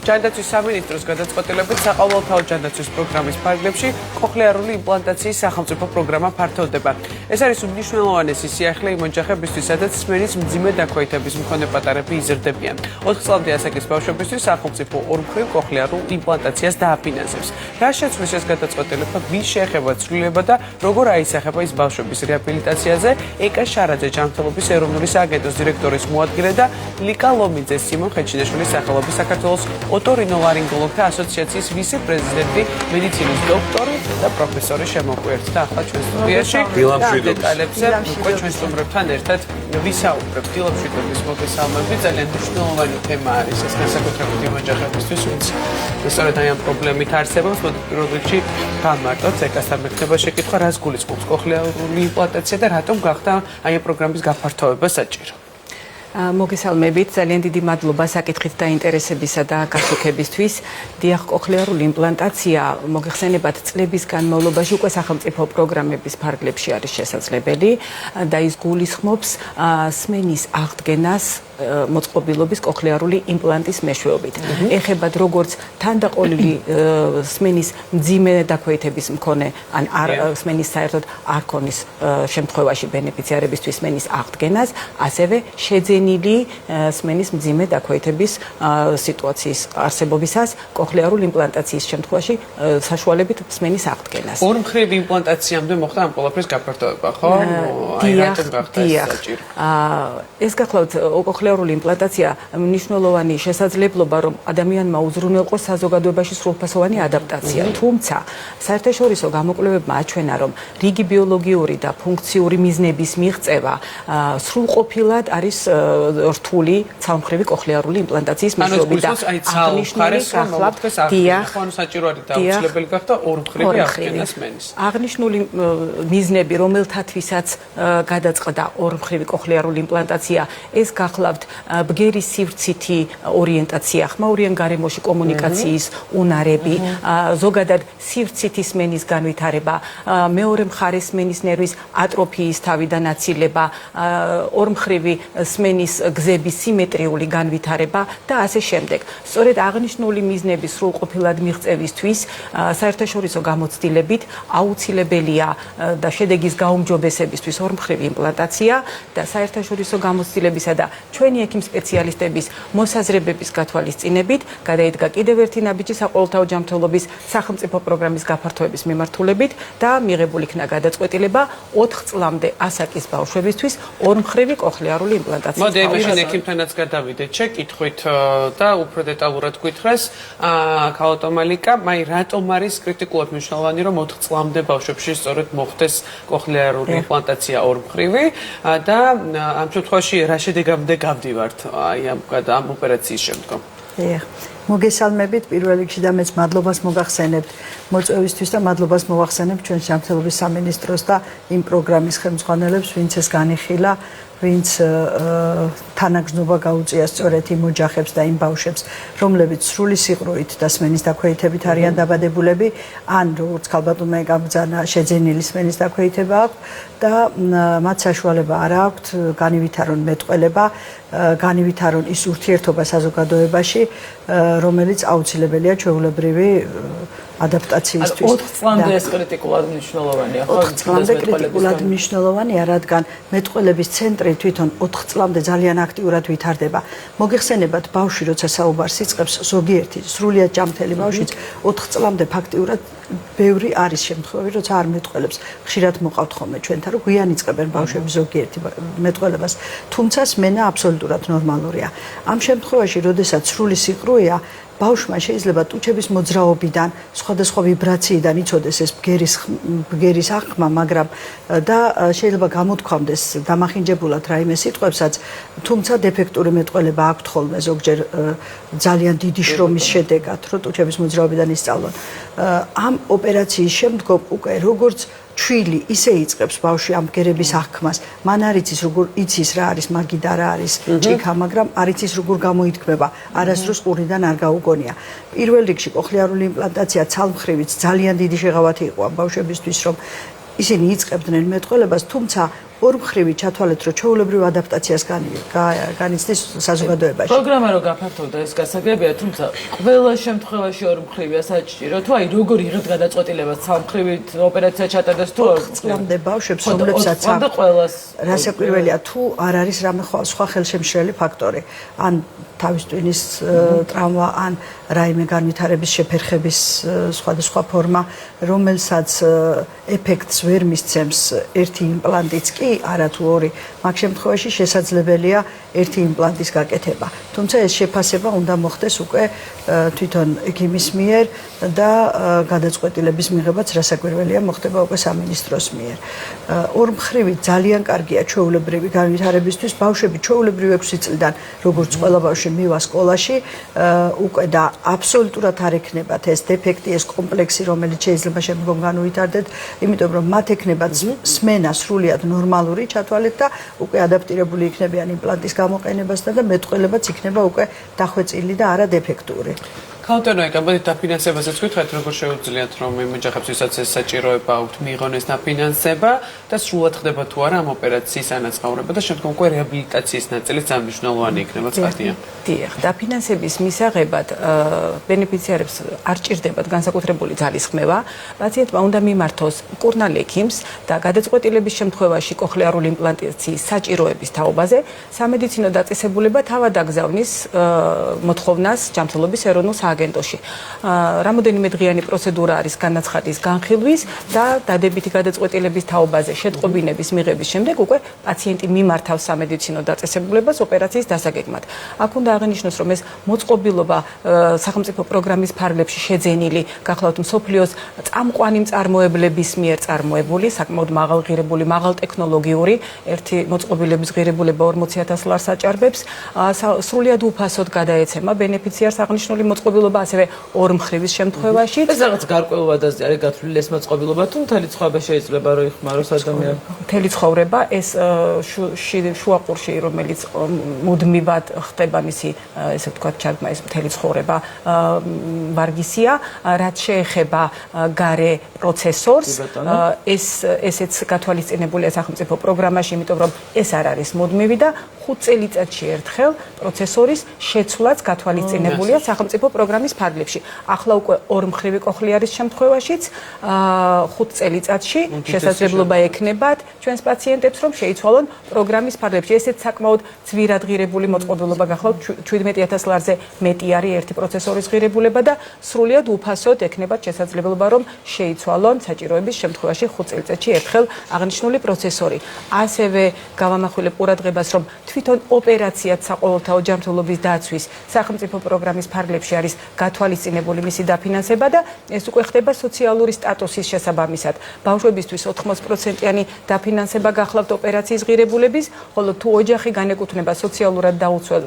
ჯანდაცვის სამინისტროს გადაწყვეტილებით საყოველთაო ჯანდაცვის პროგრამის ფარგლებში კოხლეარული იმპლანტაციის სახელმწიფო პროგრამა ფართოვდება. ეს არის უმნიშვნელოვანესი სიახლე იმ ოჯახებისთვის, სადაც სმენის მძიმე დაქვეითების მქონე პატარები იზრდებიან. 4 წლამდე ასაკის ბავშვებისთვის სახელმწიფო ორმხრივ კოხლეარულ იმპლანტაციას დააფინანსებს. რა შეცვლის ეს გადაწყვეტილება, ვის შეეხება ცვლილება და როგორ აისახება ის ბავშვების რეაბილიტაციაზე, ეკა შარაძე ჯანმრთელობის ეროვნული სააგენტოს დირექტორის მოადგილე და ლიკა ლომიძე სიმონ ხეჩინაშვილის სახელობის საქართველოს ოტორინოლარინგოლოგთა ასოციაციის ვიცე-პრეზიდენტი, მედიცინის დოქტორი და პროფესორი შემოგვიერთდა ახლა ჩვენ სტუდიაში. დეტალებზე უკვე ჩვენ სტუმრებთან ერთად ვისაუბრებთ. დილამშვიდობის მოგესალმებით. ძალიან მნიშვნელოვანი თემა არის ეს განსაკუთრებით იმ ოჯახებისთვის, ვინც სწორედ აი ამ პრობლემით არსებობს. პირველ რიგში გამარტოთ ეკასთან მექნება შეკითხვა, რას გულისხმობს კოხლეარული იმპლანტაცია და რატომ გახდა აი ამ პროგრამის გაფართოვება საჭირო. მოგესალმებით, ძალიან დიდი მადლობა საკითხით დაინტერესებისა და გაშუქებისთვის. დიახ, კოხლეარული იმპლანტაცია მოგეხსენებათ წლების განმავლობაში უკვე სახელმწიფო პროგრამების ფარგლებში არის შესაძლებელი და ის გულისხმობს სმენის აღდგენას მოწყობილობის კოხლეარული იმპლანტის მეშვეობით. ეხებათ როგორც თანდაყოლილი სმენის მძიმე დაქვეითების მქონე ან სმენის საერთოდ არ ქონის შემთხვევაში ბენეფიციარებისთვის სმენის აღდგენას, ასევე შეძენილი სმენის მძიმე დაქვეითების სიტუაციის არსებობისას კოხლეარული იმპლანტაციის შემთხვევაში საშუალებით სმენის აღდგენას. ორმხრივ იმპლანტაციამდე მოხდა ამ ყველაფრის გაფართოვება, ხო? დიახ. ეს გახლავთ კოხლეარული იმპლანტაცია მნიშვნელოვანი შესაძლებლობა, რომ ადამიანმა უზრუნველყოს საზოგადოებაში სრულფასოვანი ადაპტაცია. თუმცა საერთაშორისო გამოკვლევებმა აჩვენა, რომ რიგი ბიოლოგიური და ფუნქციური მიზნების მიღწევა სრულყოფილად არის რთული ცალმხრივი კოხლეარული იმპლანტაციის მეშვეობით და აუცილებელი გახდა ორმხრივი აღდგენა სმენის. აღნიშნული მიზნები, რომელთათვისაც გადაწყდა ორმხრივი კოხლეარული იმპლანტაცია, ეს გახლავთ ბგერის სივრცითი ორიენტაცია, ხმაურიან გარემოში კომუნიკაციის უნარები, ზოგადად სივრცითი სმენის განვითარება, მეორე მხარეს სმენის ნერვის ატროფიის თავიდან აცილება, ორმხრივი სმენის გზების სიმეტრიული განვითარება და ასე შემდეგ. სწორედ აღნიშნული მიზნების სრულყოფილად მიღწევისთვის საერთაშორისო გამოცდილებით აუცილებელია და შედეგის გაუმჯობესებისთვის ორმხრივი იმპლანტაცია და საერთაშორისო გამოცდილებისა და ჩვენი ექიმ სპეციალისტების მოსაზრებების გათვალისწინებით გადაიდგა კიდევ ერთი ნაბიჯი საყოველთაო ჯანმრთელობის სახელმწიფო პროგრამის გაფართოების მიმართულებით და მიღებული იქნა გადაწყვეტილება 4 წლამდე ასაკის ბავშვებისთვის ორმხრივი კოხლეარული იმპლანტაციის. მოდი მაშინ ექიმთანაც გადავიდეთ შეკითხვით და უფრო დეტალურად გითხრას, ქალატომალიკა, მაი რატომ არის კრიტიკულად მნიშვნელოვანი, რომ 4 წლამდე ბავშვებში სწორედ მოხდეს კოხლეარული იმპლანტაცია ორმხრივი და ამ შემთხვევაში რა შედეგამდე გავდივართ აი ამ ოპერაციის შემდგომ. მოგესალმებით პირველ რიგში და მეც მადლობას მოგახსენებთ მოწვევისთვის და მადლობას მოვახსენებ ჩვენ ჯანმრთელობის სამინისტროს და იმ პროგრამის ხელმძღვანელებს, ვინც ეს განიხილა, ვინც თანაგზნობა გაუწია სწორედ იმ ოჯახებს და იმ ბავშვებს, რომლებიც სრული სიღრუით და სმენის დაქვეითებით არიან დაბადებულები, ან როგორც ქალბატონმა გამბრძანა შეძენილი სმენის დაქვეითება აქვს და მათ საშუალება არ აქვთ განივითარონ მეტყველება, განივითარონ ის ურთიერთობა საზოგადოებაში, რომელიც აუცილებელია ჩვეულებრივი ადაპტაციისთვის. 4 წლამდე ეს კრიტიკულად მნიშვნელოვანია, ხო? 4 წლამდე კრიტიკულად მნიშვნელოვანია, რადგან მეტყველების ცენტრი თვითონ 4 წლამდე ძალიან აქტიურად ვითარდება. მოგეხსენებათ, ბავშვი როცა საუბარს იწყებს, ზოგიერთი სრულიად ჯანმრთელი ბავშვიც 4 წლამდე ფაქტიურად ბევრი არის შემთხვევები, როცა არ მეტყველებს. ხშირად მოყავთ ხოლმე ჩვენთან, რომ გვიან იწყებენ ბავშვები ზოგიერთი მეტყველებას, თუმცა სმენა აბსოლუტურად ნორმალურია. ამ შემთხვევაში, როდესაც სრული სიყრუია, ბავშვმა შეიძლება ტუჩების მოძრაობიდან, სხვადასხვა ვიბრაციიდან იცოდეს ეს ბგერის აღქმა, მაგრამ და შეიძლება გამოთქვამდეს დამახინჯებულად რაიმე სიტყვებსაც, თუმცა დეფექტური მეტყველება აქვთ ხოლმე ზოგჯერ ძალიან დიდი შრომის შედეგად, რომ ტუჩების მოძრაობიდან ისწავლონ. ამ ოპერაციის შემდგომ უკვე როგორც ჩვილი ისე იწყებს ბავშვი ამ ბგერების აღქმას. მან არ იცის როგორ იცის რა არის მაგი და რა არის ჭიქა, მაგრამ არ იცის როგორ გამოითქმება. არასდროს ყურიდან არ გაუგონია. პირველ რიგში კოხლეარული იმპლანტაცია ცალმხრივიც ძალიან დიდი შეღავათი იყო ამ ბავშვებისთვის, რომ ისინი იწყებდნენ მეტყველებას, თუმცა ორმხრივი ჩათვალეთ, რომ ჩვეულებრივ ადაპტაციას განიცდის საზოგადოებაში. პროგრამა რო გაფართოვდა ეს გასაგებია, თუმცა ყველა შემთხვევაში ორმხრივია საჭირო. თუ აი როგორ იღებთ გადაწყვეტილებას სამმხრივით ოპერაცია ჩატარდეს თუ არ წლამდე ბავშვებს, რომლებსაც ყველას რასაკვირველია, თუ არ არის რამე სხვა ხელშემშლელი ფაქტორი, ან თავის ტვინის ტრავმა, ან რაიმე განვითარების შეფერხების სხვადასხვა ფორმა, რომელსაც ეფექტს ვერ მისცემს ერთი იმპლანტიც კი, არა თუ ორი, მაგ შემთხვევაში შესაძლებელია ერთი იმპლანტის გაკეთება. თუმცა ეს შეფასება უნდა მოხდეს უკვე თვითონ ექიმის მიერ და გადაწყვეტილების მიღებაც რასაკვირველია მოხდება უკვე სამინისტროს მიერ. ორმხრივი ძალიან კარგია ჩვეულებრივი განვითარებისთვის. ბავშვები ჩვეულებრივ 6 წლიდან, როგორც ყველა ბავშვი მივა სკოლაში, უკვე და აბსოლუტურად არ ექნებათ ეს დეფექტი, ეს კომპლექსი, რომელიც შეიძლება შემდგომ განუვითარდეთ, იმიტომ რომ მათ ექნებათ სმენა სრულიად ნორმალური ჩათვალეთ და უკვე ადაპტირებული იქნებიან იმპლანტის გამოყენებასთან და მეტყველებაც იქნება უკვე დახვეწილი და არა დეფექტური. ქალბატონო, ამბობთ დაფინანსებასაც გითხარით, როგორ შეუძლიათ რომ იმ ოჯახებს, ვისაც ეს საჭიროება აქვთ, მიიღონ ეს დაფინანსება და სრულად ხდება თუ არა ამ ოპერაციის ანაწყაურება და შემდგომ უკვე რეაბილიტაციის ნაწილიც ძალიან მნიშვნელოვანი იქნება ცხადია. დიახ, დაფინანსების მისაღებად ბენეფიციარებს არ ჭირდებათ განსაკუთრებული ძალისხმევა. პაციენტმა უნდა მიმართოს მკურნალ ექიმს და გადაწყვეტილების შემთხვევაში კოხლეარული იმპლანტაციის საჭიროების თაობაზე სამედიცინო დაწესებულება თავად აგზავნის მოთხოვნას ჯანმრთელობის ეროვნულ აგენტოში. რამოდენიმე დღიანი პროცედურა არის განაცხადის განხილვის და დადებითი გადაწყვეტილების თაობაზე შეტყობინების მიღების შემდეგ უკვე პაციენტი მიმართავს სამედიცინო დაწესებულებას ოპერაციის დასაგეგმად. აქ უნდა აღინიშნოს, რომ ეს მოწყობილობა სახელმწიფო პროგრამის ფარგლებში შეძენილი გახლავთ მსოფლიოს წამყვანი მწარმოებლების მიერ წარმოებული, საკმაოდ მაღალღირებული, მაღალტექნოლოგიური ერთი მოწყობილების ღირებულება 40,000 ლარს აჭარბებს, სრულიად უფასოდ გადაეცემა ბენეფიციარს აღნიშნული მოწყობილობა ასევე ორმხრივის შემთხვევაში. ეს რაღაც გარკვეულ ვადაზე არის გათვლილი ეს მოწყობილობა, თუ მთელი ცხოვრება შეიძლება რომ იხმაროს ადამიანი. მთელი ცხოვრება ეს შუაყურში, რომელიც მუდმივად ხდება მისი, ესე ვთქვათ, ჩადგმა ეს მთელი ცხოვრება ვარგისია, რაც შეეხება გარე პროცესორს, ესეც გათვალისწინებულია სახელმწიფო პროგრამაში, იმიტომ რომ ეს არ არის მუდმივი და 5 წელიწადში ერთხელ პროცესორის შეცვლაც გათვალისწინებულია სახელმწიფო პროგრამის ფარგლებში. ახლა უკვე ორმხრივი კოხლიარის შემთხვევაშიც 5 წელიწადში შესაძლებლობა ექნებათ ჩვენს პაციენტებს, რომ შეიცვალონ პროგრამის ფარგლებში. ესეც საკმაოდ ძვირად ღირებული მოწყობილობა გახლავთ 17,000 ლარზე მეტი არის ერთი პროცესორის ღირებულება და სრულიად უფასოდ ექნებათ შესაძლებლობა, რომ შეიცვალონ საჭიროების შემთხვევაში 5 წელიწადში ერთხელ აღნიშნული პროცესორი. ასევე გავამახვილებ ყურადღებას, რომ თვითონ ოპერაციად საყოველთაო ჯანმრთელობის დაცვის სახელმწიფო პროგრამის ფარგლებში არის გათვალისწინებული მისი დაფინანსება და ეს უკვე ხდება სოციალური სტატუსის შესაბამისად. ბავშვებისთვის 80%-იანი დაფინანსება გახლავთ ოპერაციის ღირებულების, ხოლო თუ ოჯახი განეკუთვნება სოციალურად დაუცველ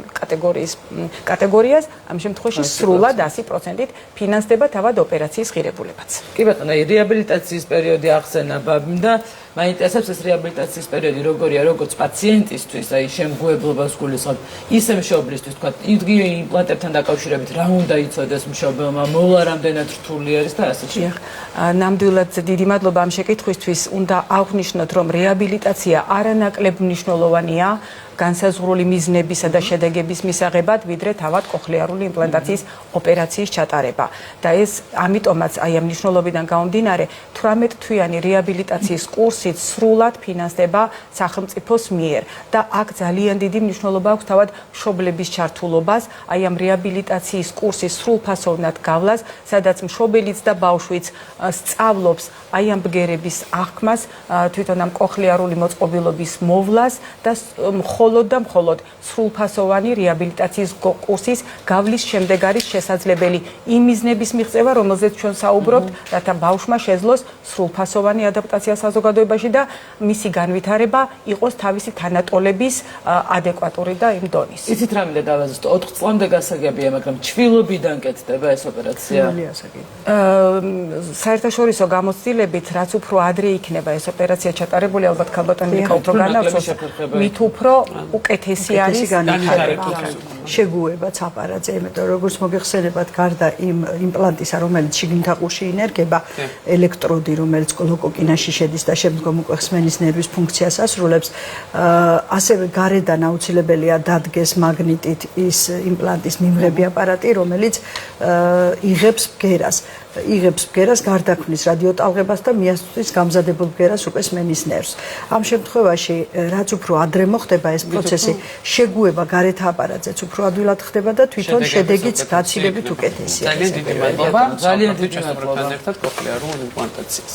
კატეგორიას, ამ შემთხვევაში სრულად 100%-ით ფინანსდება თავად ოპერაციის ღირებულებაც. კი ბატონო, რეაბილიტაციის პერიოდი ახსენა ბაბიმ და მაინტერესებს ეს რეაბილიტაციის პერიოდი როგორია, როგორც პაციენტისთვის, აი შემგუებლობას გულისხმობ, ისე მშობლისთვის, თქვა, იმპლანტებთან დაკავშირებით რა უნდა იცოდეს მშობელმა, მოვლა რამდენად რთული არის და ასე შემდეგ. ნამდვილად დიდი მადლობა ამ შეკითხვისთვის. უნდა აღვნიშნოთ, რომ რეაბილიტაცია არანაკლებ მნიშვნელოვანია განსაზღვრული მიზნებისა და შედეგების მისაღებად, ვიდრე თავად კოხლეარული იმპლანტაციის ოპერაციის ჩატარება. და ეს ამიტომაც აი ამ მნიშვნელობიდან გამომდინარე 18 თვიანი რეაბილიტაციის კურსით სრულად ფინანსდება სახელმწიფოს მიერ და აქ ძალიან დიდი მნიშვნელობა აქვს თავად მშობლების ჩართულობას, აი ამ რეაბილიტაციის კურსის სრულფასოვნად გავლას, სადაც მშობელიც და ბავშვიც სწავლობს აი ამ ბგერების აღქმას, თვითონ ამ კოხლეარული მოწყობილობის მოვლას და მხოლოდ სრულფასოვანი რეაბილიტაციის კურსის გავლის შემდეგ არის შესაძლებელი იმ მიზნების მიღწევა, რომელზეც ჩვენ საუბრობთ, რათა ბავშვმა შეძლოს სრულფასოვანი ადაპტაცია საზოგადოებაში და მისი განვითარება იყოს თავისი თანატოლების ადეკვატური და იმ დონის. იცით რა მინდა დავაზუსტო, 4 წლამდე გასაგებია, მაგრამ ჩვილობიდან კეთდება ეს ოპერაცია. საერთაშორისო გამოცდილებით, რაც უფრო ადრე იქნება ეს ოპერაცია ჩატარებული, ალბათ ქალბატონი უფრო განავრცოს, მით უფრო უკეთესი არის განვითარება. შეგუებაც აპარატზე, იმიტომ რომ როგორც მოგეხსენებათ, გარდა იმ იმპლანტისა, რომელიც შიგნით აყურში ინერგება, ელექტროდი, რომელიც გლოკოკინაში შედის და შემდგომ უკვე ხსმენის ნერვის ფუნქციას ასრულებს, ასევე გარედან აუცილებელია დადგეს მაგნიტით ის იმპლანტის მიმღები აპარატი, რომელიც იღებს ბგერას, გარდაქმნის რადიოტალღებას და მიასწვდის გამზადებულ ბგერას უკვე სმენის ნერვს. ამ შემთხვევაში, რაც უფრო ადრე მოხდება ეს პროცესი, შეგუება გარეთ აპარატზეც უფრო ადვილად ხდება და თვითონ შედეგიც გაცილებით უკეთესია. ძალიან დიდი მადლობა. ძალიან დიდი მადლობა ერთად კოხლეარულ იმპლანტაციას.